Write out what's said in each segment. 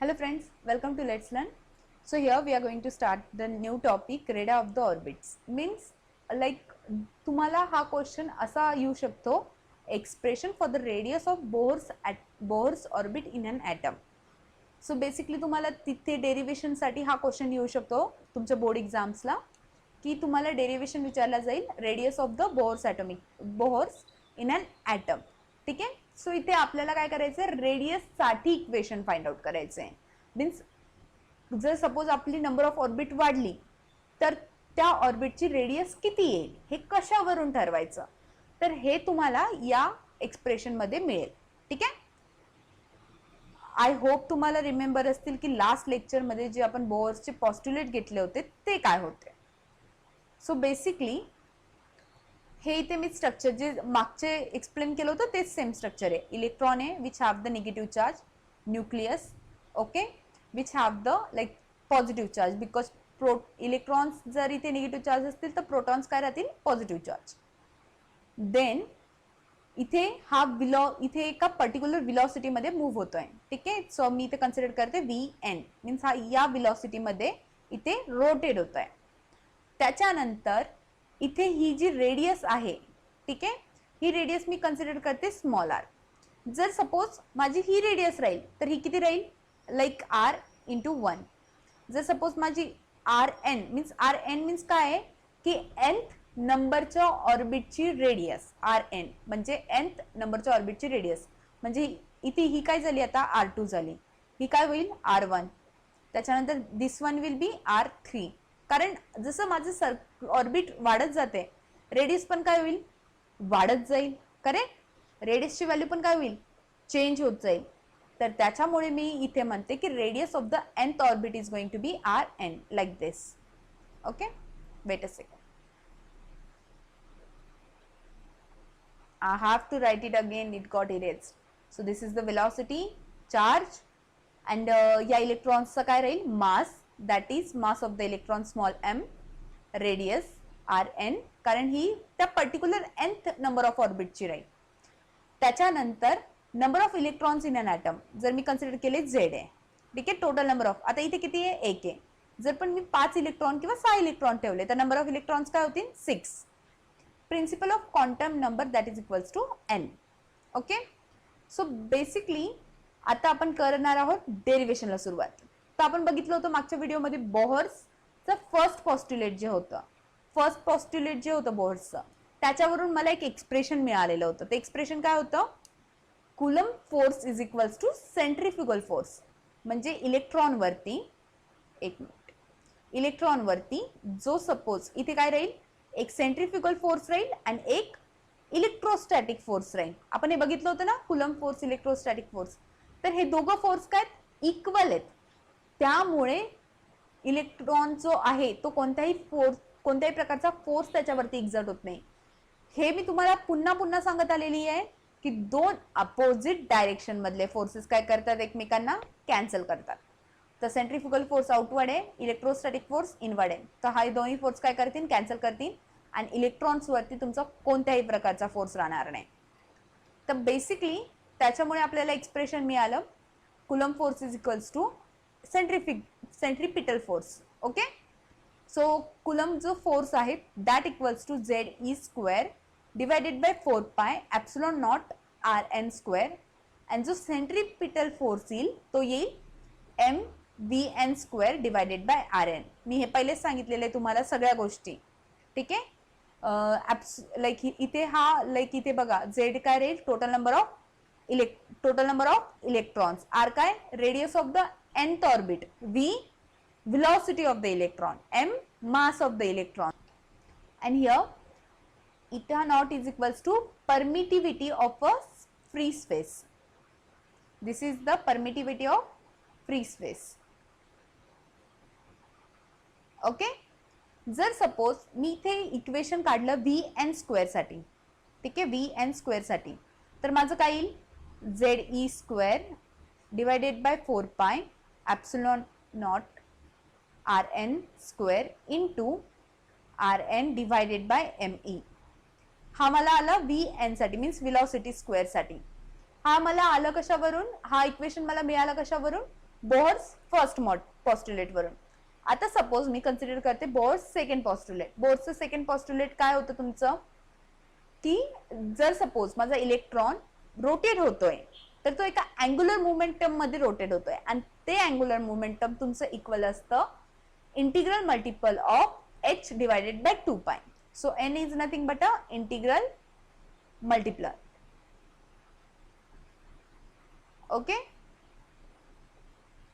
Hello friends, welcome to Let's Learn. So here we are going to start the new topic, radii of the orbits. Means like तुम्हाला हा question असा येऊ शकतो, expression for the radius of Bohr's orbit in an atom. So basically तुम्हाला तिथे डेरिवेशनसाठी हा question येऊ शकतो तुमच्या बोर्ड एक्झाम्सला, की तुम्हाला डेरिवेशन विचारला जाईल radius of the Bohr's in an atom. ठीक आहे. सो इथे आपल्याला काय करायचं आहे, रेडियससाठी इक्वेशन फाइंड आउट करायचं आहे. मीन्स जर सपोज आपली नंबर ऑफ ऑर्बिट वाढली तर त्या ऑर्बिटची रेडियस किती येईल हे कशावरून ठरवायचं, तर हे तुम्हाला या एक्सप्रेशनमध्ये मिळेल. ठीक आहे. आय होप तुम्हाला रिमेंबर असतील की लास्ट लेक्चरमध्ये जे आपण बोहर्सचे पॉस्ट्युलेट घेतले होते ते काय होते. सो बेसिकली हे इथे मी स्ट्रक्चर जे मागचे एक्सप्लेन केलं होतं तेच सेम स्ट्रक्चर आहे. इलेक्ट्रॉन आहे which have the negative charge, nucleus okay which have the like positive charge, because electrons जर इथे निगेटिव्ह चार्ज असतील तर प्रोटॉन्स काय राहतील, पॉझिटिव्ह चार्ज. देन इथे हा इथे एका पर्टिक्युलर विलॉसिटीमध्ये मूव्ह होतोय. ठीक आहे. सो मी इथे कन्सिडर करते VN मीन्स हा या विलॉसिटीमध्ये इथे रोटेट होतोय. त्याच्यानंतर इथे ही जी रेडियस आहे, ठीक आहे, ही रेडियस मी कन्सिडर करते स्मॉल आर. जर सपोज माझी ही रेडियस राहील तर ही किती राहील, लाईक R इंटू 1. जर सपोज माझी RN मीन्स काय आहे की nth नंबरच्या ऑर्बिटची रेडियस, RN म्हणजे nth नंबरच्या ऑर्बिटची रेडियस, म्हणजे इथे ही काय झाली आता R2 झाली, ही काय होईल R1, त्याच्यानंतर दिस वन विल बी R3. कारण जसं माझं ऑर्बिट वाढत जाते रेडियस पण काय होईल, वाढत जाईल. करेक्ट. रेडियसची व्हॅल्यू पण काय होईल, चेंज होत जाईल. तर त्याच्यामुळे मी इथे म्हणते की radius of the nth orbit is going to be RN like this. Okay, wait a second. I have to write it again, it got erased. So this is the velocity, charge and या इलेक्ट्रॉन्सचा काय राहील, मास, that is mass of the electron small m, radius Rn, कारण ही त्या particular nth number of ऑर्बिटची राहील. त्याच्यानंतर number of electrons in an atom जर मी कन्सिडर केले Z आहे. ठीक आहे. टोटल नंबर ऑफ, आता इथे किती आहे, 1 आहे. जर पण मी 5 इलेक्ट्रॉन किंवा 6 इलेक्ट्रॉन ठेवले तर नंबर ऑफ इलेक्ट्रॉन्स काय होतील, 6. Principal of quantum number that is equals to n. Okay. So basically आता आपण करणार आहोत डेरिवेशनला सुरुवात. तर आपण बघितलं होतं मागच्या व्हिडिओमध्ये बोहर्सचं फर्स्ट पॉस्ट्युलेट जे होतं बोहर्सचं, त्याच्यावरून मला एक एक्सप्रेशन मिळालेलं होतं. ते एक्सप्रेशन काय होतं, Coulomb force is equals to centrifugal force. म्हणजे इलेक्ट्रॉनवरती जो सपोज इथे काय राहील, एक सेंट्रिफ्युगल फोर्स राहील आणि एक इलेक्ट्रोस्टॅटिक फोर्स राहील. आपण हे बघितलं होतं ना, कुलम फोर्स, इलेक्ट्रोस्टॅटिक फोर्स. तर हे दोघं फोर्स काय इक्वल आहेत. त्यामुळे इलेक्ट्रॉन जो आहे तो कोणत्याही प्रकारचा फोर्स त्याच्यावरती एक्झर्ट होत नाही. हे मी तुम्हाला पुन्हा सांगत आलेली आहे की दोन अपोजिट डायरेक्शन मधले फोर्सेस काय करतात, एकमेकांना कॅन्सल करतात. तर सेंट्रिफ्युगल फोर्स आउटवर्ड आहे, इलेक्ट्रोस्टॅटिक फोर्स इनवर्ड आहे. तर हा दोन्ही फोर्स काय करतील, कॅन्सल करतील आणि इलेक्ट्रॉन्सवरती तुमचा कोणत्याही प्रकारचा फोर्स राहणार नाही. तर बेसिकली त्याच्यामुळे आपल्याला एक्सप्रेशन मिळालं, Coulomb force is equals to centripetal force. Okay. So Coulomb जो फोर्स आहे that equals to ZE square divided by 4 pi epsilon not RN square. आणि जो सेंट्रिपिटल फोर्स येईल तो येईल MVN square divided bye RN. मी हे पहिलेच सांगितलेलं आहे तुम्हाला सगळ्या गोष्टी. ठीक आहे. लाईक इथे हा लाईक इथे बघा Z काय राहील, total number of electrons, R काय, radius of the nth orbit, V velocity of the electron, M mass of the electron, and here eta naught is equals to permittivity of a free space. This is the permittivity of free space. Okay. जर suppose मी इथे equation काढलं VN square साठी, ठीक आहे, VN square साठी, तर माझं काय येईल, ZE square divided by 4 pi epsilon not RN square into RN divided by ME. हा मला आला VN साठी मीन्स विलॉसिटी स्क्वेअर साठी. हा मला आलं कशावरून, हा इक्वेशन मला मिळाला कशावरून, बोहर्स फर्स्ट पॉस्ट्युलेट वरून. आता सपोज मी कन्सिडर करते बोहर्स सेकंड पॉस्ट्युलेट. बोहर्सचं सेकंड पॉस्ट्युलेट काय होतं तुमचं, की जर सपोज माझा इलेक्ट्रॉन रोटेट होतोय तर तो एका अँग्युलर मोमेंटम मध्ये रोटेट होतोय आणि ते अँग्युलर मोमेंटम तुमचं इक्वल असतं integral multiple of h divided by 2 पाय. So n is nothing but a integral multiply. Okay,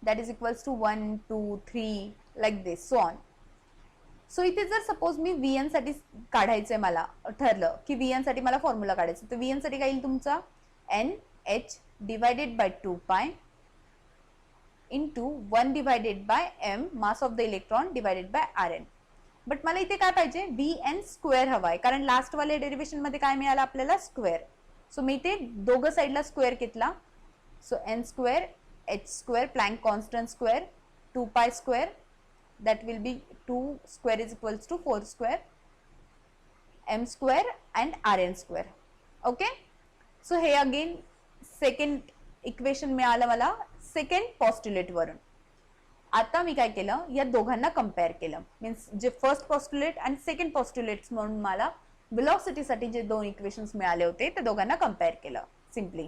that is equals to 1 2 3 like this so on. So इथे जर सपोज मी Vn साठी काढायचंय, मला ठरलं की Vn साठी मला फॉर्म्युला काढायचं, तर Vn साठी काय येईल तुमचा NH divided by 2 pi into 1 divided by m mass of the electron divided by Rn. But मला इथे काय पाहिजे, Vn स्क्वेअर हवाय, कारण लास्ट वाले डेरिवेशन मध्ये काय मिळालं आपल्याला, स्क्वेअर. सो मी इथे दोघं साईडला स्क्वेअर घेतला. So n square h square plank constant square 2 pi square, that will be 2 square is equals to 4 square, m square and Rn square. Okay, so हे अगेन सेकंड इक्वेशन मिळालं मला second पॉस्ट्युलेट वरून. आता मी काय केलं, या दोघांना कंपेअर केलं, मीन्स जे फर्स्ट पॉस्ट्युलेट आणि सेकंड पॉस्ट्युलेट्स म्हणून मला वेलोसिटीसाठी जे दोन इक्वेशन्स मिळाले होते ते दोघांना कंपेअर केलं सिम्पली.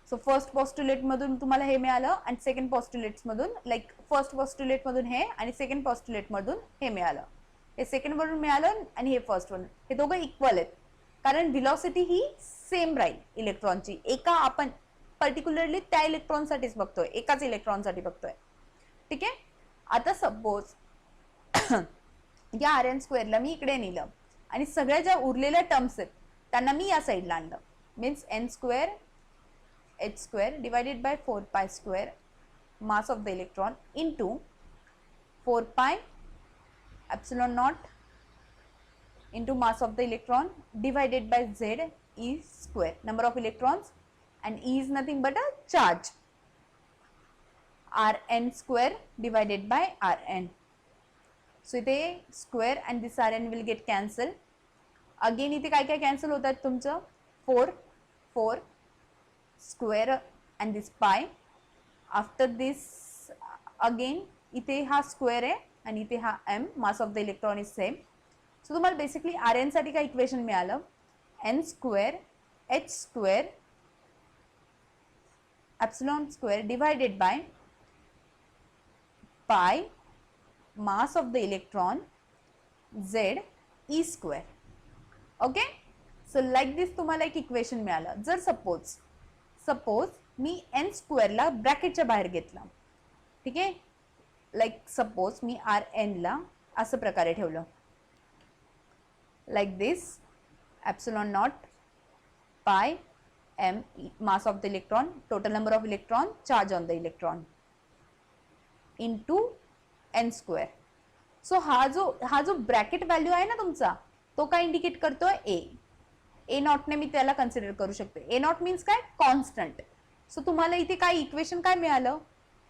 सो फर्स्ट पॉस्ट्युलेट मधून तुम्हाला हे मिळालं आणि सेकंड पॉस्ट्युलेट्स मधून, लाईक फर्स्ट पॉस्ट्युलेट मधून हे आणि सेकंड पॉस्ट्युलेट मधून हे मिळालं. हे सेकंड वरून मिळालं आणि हे फर्स्ट वरून. हे दोघं इक्वल आहेत कारण व्हेलॉसिटी ही सेम राहील इलेक्ट्रॉनची. एका आपण पर्टिक्युलरली त्या इलेक्ट्रॉनसाठीच बघतोय, एकाच इलेक्ट्रॉनसाठी बघतोय. ठीक आहे. आता सपोज या Rn स्क्वेअरला मी इकडे नेलं आणि सगळ्या ज्या उरलेल्या टर्म्स आहेत त्यांना मी या साईडला आणलं, means n square h square divided by 4 pi square mass of the electron into 4 पाय epsilon not into mass of the electron divided by z e square, number of electrons, and e is nothing but a charge, Rn square divided by Rn. So इथे square and this Rn will get cancel. Again इथे काय काय cancel होतात तुमचं, 4 square and this pi. After this again इथे हा square आहे आणि इथे हा m, mass of the electron is same. So तुम्हाला बेसिकली Rn साठी काय इक्वेशन मिळालं, n square h square epsilon square divided by pi mass of the electron z e square. Okay, so like this तुम्हाला एक equation मिळालं. जर suppose मी n स्क्वेअरला ब्रॅकेटच्या बाहेर घेतला, ठीक आहे, लाईक सपोज मी Rn ला असं प्रकारे ठेवलं, like this, epsilon naught pi m mass of the electron, total number of electron, charge on the electron into n square. so हा जो ब्रॅकेट व्हॅल्यू आहे ना तुमचा, तो काय इंडिकेट करतोय, a नॉट ने मी त्याला कन्सिडर करू शकते. a नॉट मीन्स काय, कॉन्स्टंट. सो तुम्हाला इथे काय इक्वेशन काय मिळालं,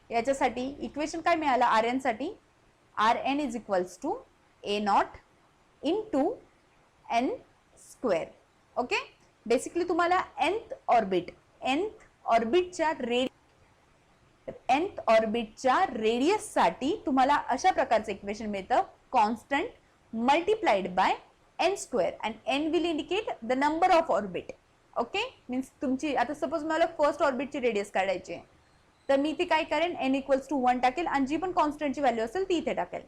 याच्यासाठी इक्वेशन काय मिळालं Rn साठी, Rn is equals to a naught into n square. Okay, basically तुम्हाला nth ऑर्बिटच्या रेडियस साठी तुम्हाला अशा प्रकारचं इक्वेशन मिळतं, constant multiplied by n square, and n will indicate the number of orbit. Okay, means तुमची आता सपोज मला फर्स्ट ऑर्बिटची रेडियस काढायची आहे, तर मी इथे काय करेन, n इक्वल्स टू 1 टाकेल आणि जी पण कॉन्स्टंटची व्हॅल्यू असेल ती इथे टाकेल.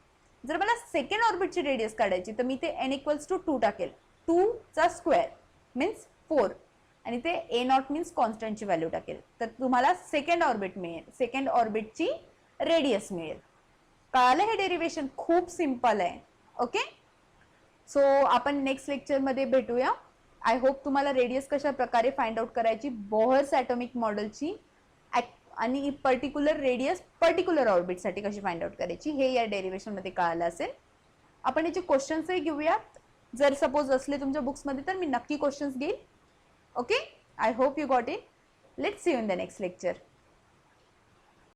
जर मला सेकंड ऑर्बिटची रेडियस काढायची तर मी ते n इक्वल्स टू 2 टाकेल, 2 चा स्क्वेअर मीन्स 4 आणि ते a नॉट मीन्स कॉन्स्टंटची व्हॅल्यू टाकेल, तर तुम्हाला सेकंड ऑर्बिट मिळेल, सेकंड ऑर्बिटची रेडियस मिळेल. कळालं हे डेरिवेशन, खूप सिंपल आहे. ओके, सो आपण नेक्स्ट लेक्चरमध्ये भेटूया. आय होप तुम्हाला रेडियस कशा प्रकारे फाइंड आउट करायची, बोहर्स ॲटॉमिक मॉडेलची आणि पर्टिक्युलर रेडियस पर्टिक्युलर ऑर्बिटसाठी कशी फाइंड आउट करायची हे या डेरिवेशनमध्ये कळालं असेल. आपण याचे क्वेश्चन्सही घेऊयात, जर सपोज असले तुमच्या बुक्समध्ये तर मी नक्की क्वेश्चन्स घेईल. Okay, I hope you got it. Let's see you in the next lecture.